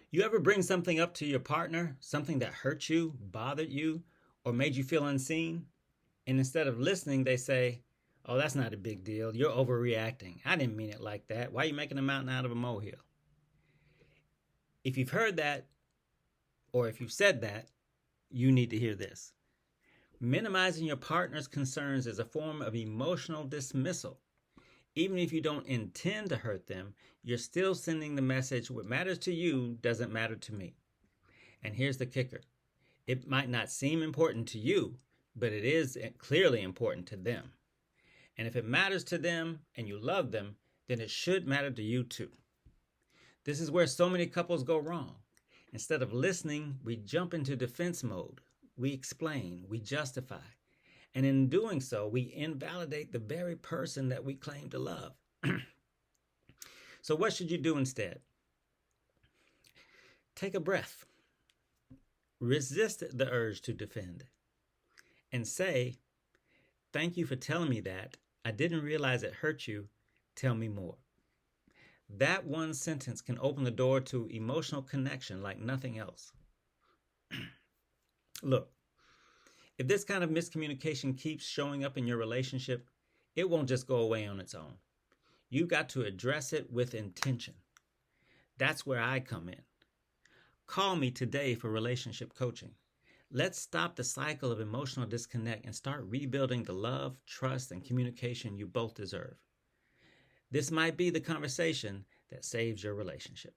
You ever bring something up to your partner, something that hurt you, bothered you, or made you feel unseen? And instead of listening, they say, "Oh, that's not a big deal. You're overreacting. I didn't mean it like that. Why are you making a mountain out of a molehill?" If you've heard that, or if you've said that, you need to hear this. Minimizing your partner's concerns is a form of emotional dismissal. Even if you don't intend to hurt them, you're still sending the message, what matters to you doesn't matter to me. And here's the kicker. It might not seem important to you, but it is clearly important to them. And if it matters to them and you love them, then it should matter to you too. This is where so many couples go wrong. Instead of listening, we jump into defense mode. We explain, we justify. And in doing so, we invalidate the very person that we claim to love. So what should you do instead? Take a breath. Resist the urge to defend. And say, "Thank you for telling me that. I didn't realize it hurt you. Tell me more." That one sentence can open the door to emotional connection like nothing else. Look, if this kind of miscommunication keeps showing up in your relationship, it won't just go away on its own. You've got to address it with intention. That's where I come in. Call me today for relationship coaching. Let's stop the cycle of emotional disconnect and start rebuilding the love, trust, and communication you both deserve. This might be the conversation that saves your relationship.